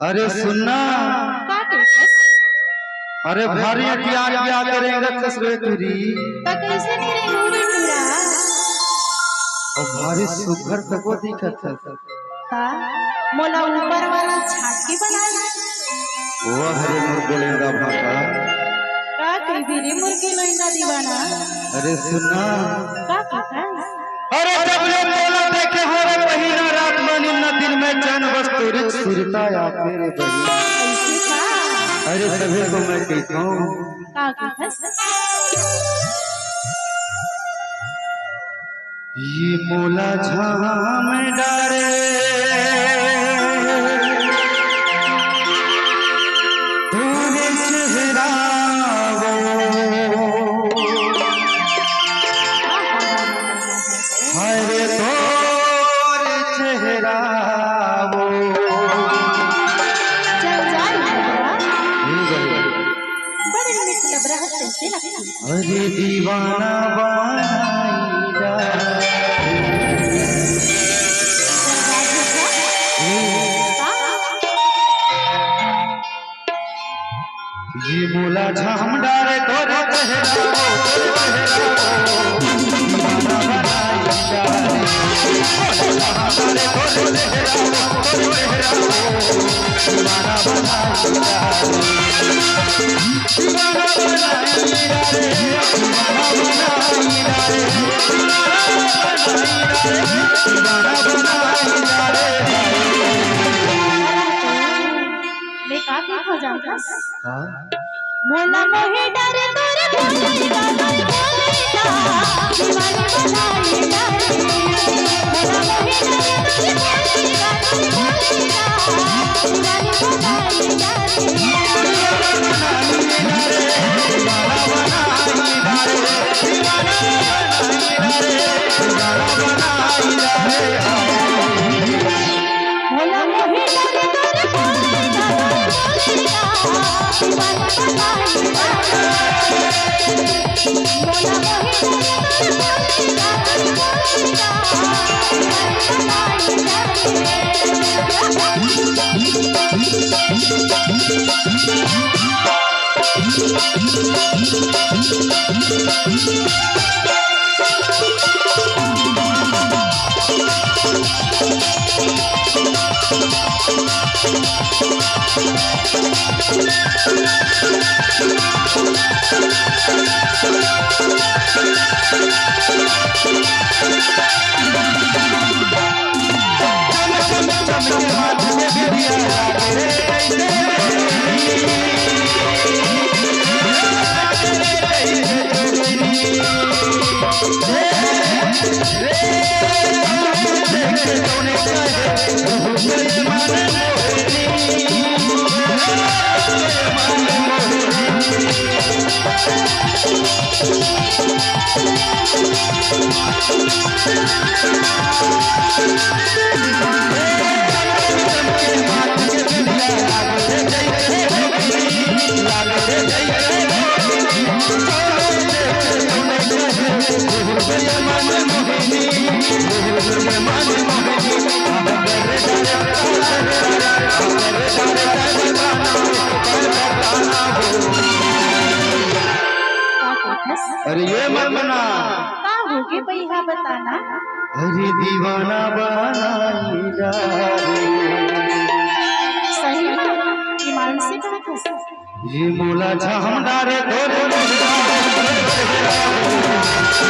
अरे सुनना, अरे भारी क्या करेंगे कसवेरी कैसे नहीं रही पूरा और भारी सुघर तको दिखत है मोला ऊपर वाला छाती बनाना वो हरे मुर्गे लेंदा भागा का कही फिर मुर्गे लेंदा दीवाना। अरे सुनना का कहता अरे जब ले मोला देखे हो रे महीना रात मानी न दिन में जान वस्तु रिक सुरता या तेरे बही ऐसे का अरे सभी को मैं कहता हूँ का कहता ये मोला झाम डारे तोरे चेहरा हरे तोरे चेहरा बड़े मीठ लग रहा है से लगती अरे दीवाना बनाईदा ये मोला झाम डारे तोरे चेहरा दीवाना बनाईदा मोला झाम डारे तोरे चेहरा दीवाना मैं का कहता जानता मोला मोहे डरे तोरे बोलेगा दीवाना बनाईदा मोला मोहे डरे तोरे बोलेगा दीवाना मोला मोहे डरे तोरे बोलेगा दीवाना बनाईदा मोला मोहे डरे अरे ये मत बना का होगे भैया बताना। अरे दीवाना बनाईदा सही ईमान से कहा ये मोला झाम डारे तोरे दीवाना बनाईदा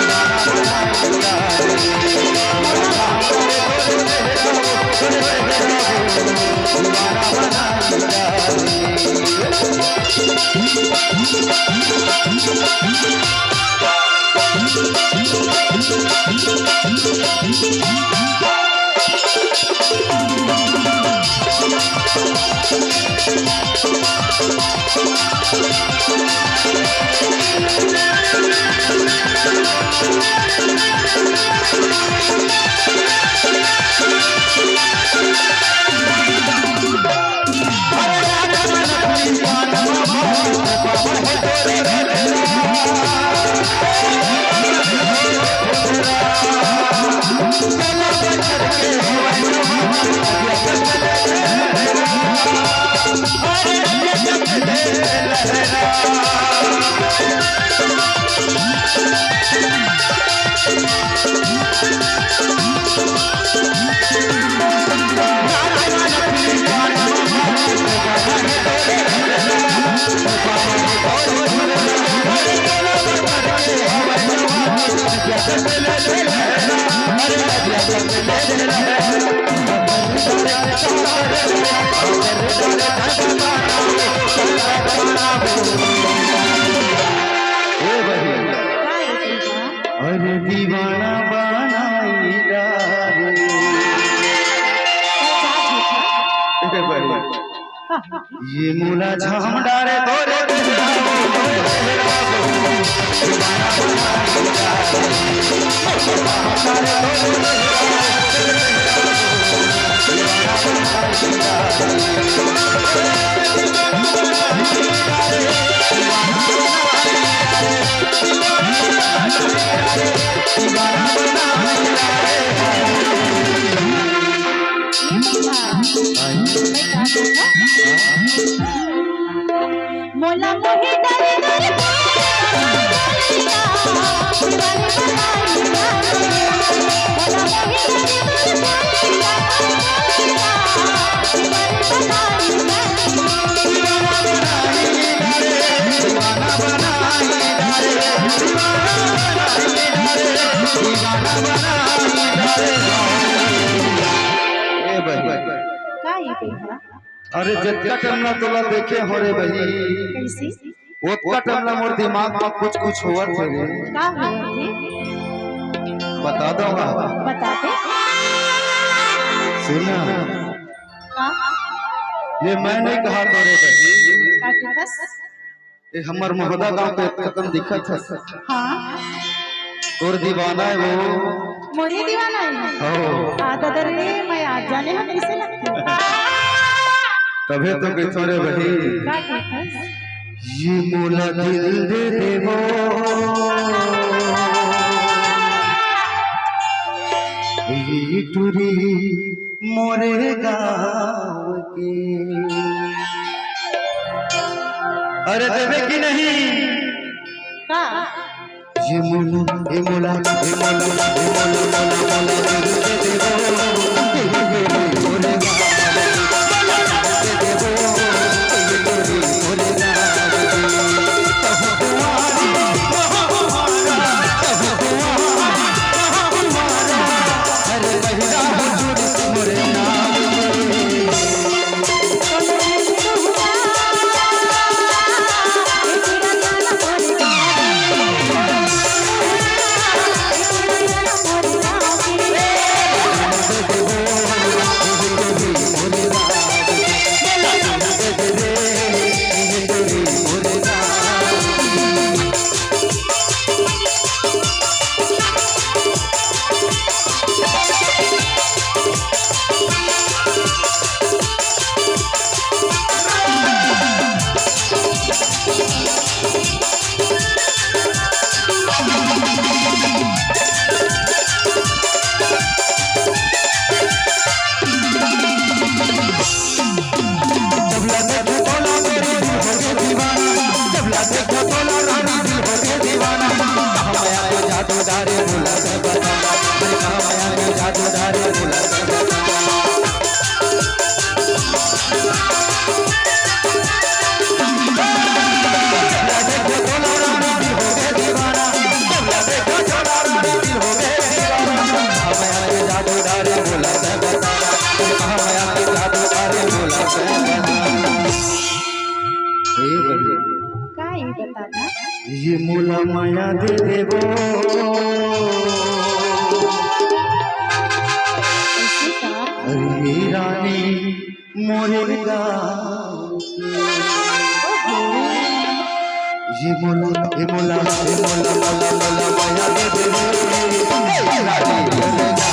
ये मोला झाम डारे तोरे मोला मोहे डरे डरे अरे जितना टमला तोला देखे हो रे बही कैसी उतना टमला मोर दिमाग में कुछ कुछ हुआ थे रे का हुआ थे बता दूंगा बता दे सुना हाँ ये मैंने कहा तो रे बही का कहतस ये हमर मोहदा गांव के खत्म दिखत है हाँ तोर दीवाना है वो मोरे दीवाना है हो आधा दरे मैं आज जाने हम कैसे लगती तबे तो कहतो रे बही का कहतस ये मोला दिल दे देवो ये टूरी मोरे गाँव के अरे देवे की नहीं का ये मोला ये मोला ये मोला ये मोला मोला मोला दिल दे देवो मोरे गाँव ये मोला माया दे देवो अरे रानी मोरे गाँव ये मोला ये मोला ये मोला मोला मोला माया दे देवो रानी